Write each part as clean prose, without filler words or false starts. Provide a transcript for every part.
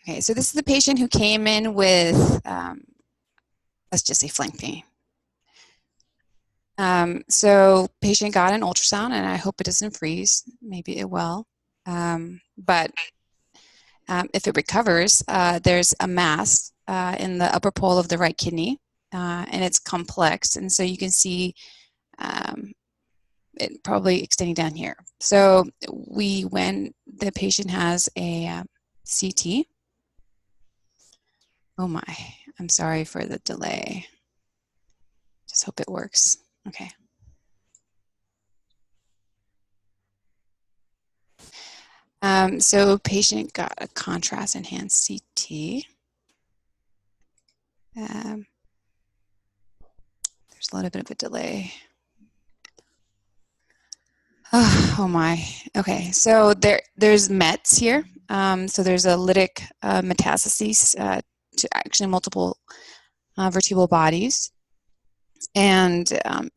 Okay, so this is the patient who came in with, let's just say flank pain. So patient got an ultrasound, and I hope it doesn't freeze. Maybe it will. But if it recovers, there's a mass in the upper pole of the right kidney, and it's complex. And so you can see it probably extending down here. So when the patient has a CT, oh my, I'm sorry for the delay. Just hope it works. Okay. So patient got a contrast enhanced CT. There's a little bit of a delay. Oh my. Okay, so there's METs here. So there's a lytic metastases to actually multiple vertebral bodies. And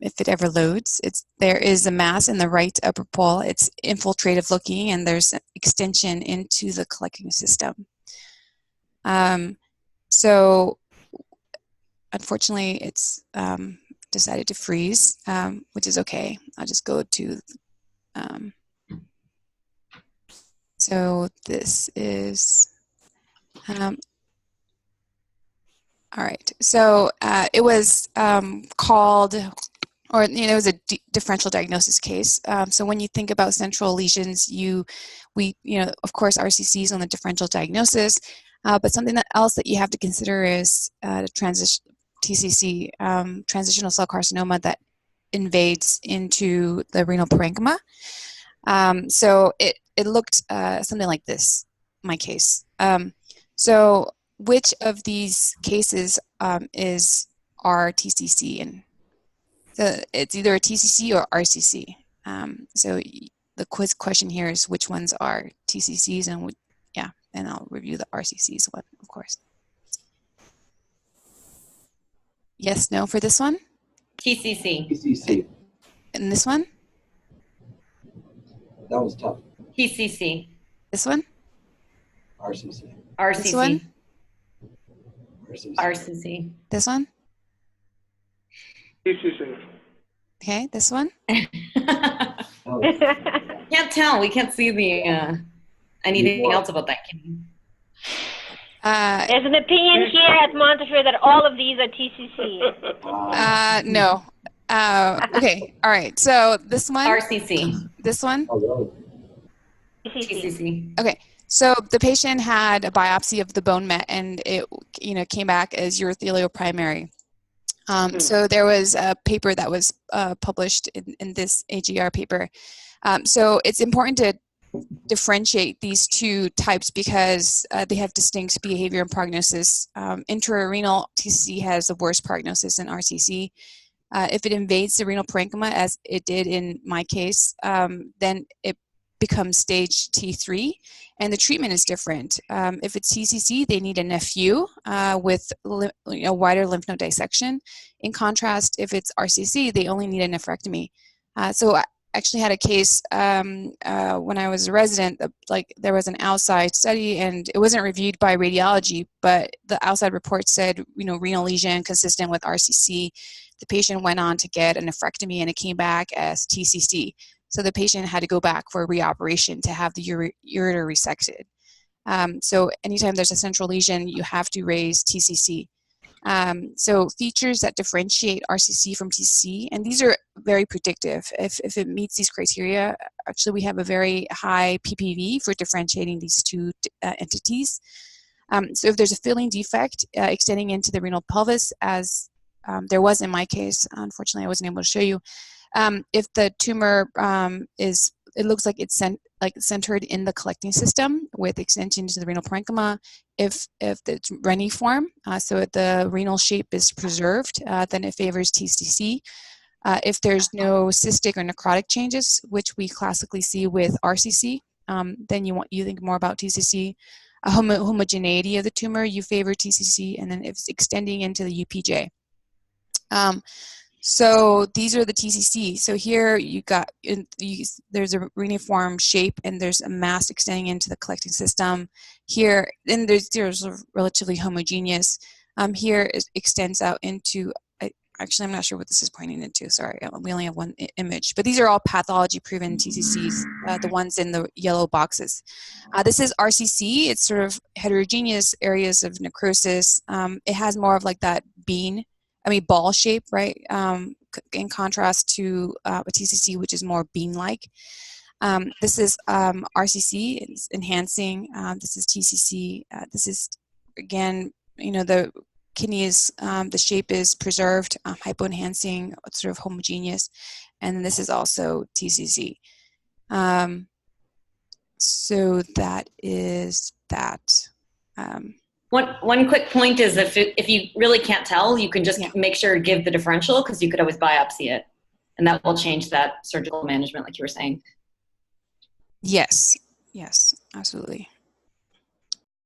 if it ever loads, there is a mass in the right upper pole. It's infiltrative looking, and there's an extension into the collecting system. So unfortunately, it's decided to freeze, which is okay. I'll just go to, so this is, all right. So it was called, or it was a differential diagnosis case. So when you think about central lesions, of course, RCCs on the differential diagnosis, but something else that you have to consider is the TCC, transitional cell carcinoma, that invades into the renal parenchyma. So it looked something like this, my case. So which of these cases is RTCC? And so it's either a TCC or RCC. So the quiz question here is which ones are TCCs, and and I'll review the RCCs one, of course. Yes, no for this one? TCC. TCC. And this one? That was tough. TCC. This one? RCC. RCC. This one? RCC. RCC. This one? TCC. Okay, this one? Oh, Can't tell. We can't see the anything else about that. There's an opinion here at Montefiore that all of these are TCC. No. Okay, all right. So this one? RCC. This one? oh, really? TCC. Okay, so the patient had a biopsy of the bone met, and it came back as urothelial primary. So there was a paper that was published in this AGR paper. So it's important to differentiate these two types because they have distinct behavior and prognosis. Intrarenal TCC has the worst prognosis than RCC. If it invades the renal parenchyma, as it did in my case, then it becomes stage T3, and the treatment is different. If it's TCC, they need an FU with wider lymph node dissection. In contrast, if it's RCC, they only need a nephrectomy. So I actually had a case when I was a resident, there was an outside study, and it wasn't reviewed by radiology, but the outside report said, renal lesion consistent with RCC. The patient went on to get a nephrectomy, and it came back as TCC. So the patient had to go back for a reoperation to have the ureter resected. So anytime there's a central lesion, you have to raise TCC. So features that differentiate RCC from TCC, and these are very predictive. If it meets these criteria, actually we have a very high PPV for differentiating these two entities. So if there's a filling defect extending into the renal pelvis, as there was in my case, unfortunately I wasn't able to show you, if the tumor it looks like it's centered in the collecting system with extension to the renal parenchyma. If it's reniform, so the renal shape is preserved, then it favors TCC. If there's no cystic or necrotic changes, which we classically see with RCC, then you think more about TCC. Homogeneity of the tumor, you favor TCC, and then if it's extending into the UPJ. So these are the TCC. So here you got, there's a reniform shape and there's a mass extending into the collecting system. Here, and there's relatively homogeneous. Here it extends out into, actually I'm not sure what this is pointing into, sorry, we only have one image. But these are all pathology-proven TCCs, the ones in the yellow boxes. This is RCC. It's sort of heterogeneous areas of necrosis. It has more of like that ball shape, right? In contrast to a TCC, which is more bean-like. This is RCC, it's enhancing. This is TCC. This is, again, the kidney is, the shape is preserved, hypoenhancing, sort of homogeneous. And then this is also TCC. So that is that. One quick point is if you really can't tell, you can just make sure to give the differential, because you could always biopsy it, and that will change that surgical management, like you were saying. Yes, absolutely.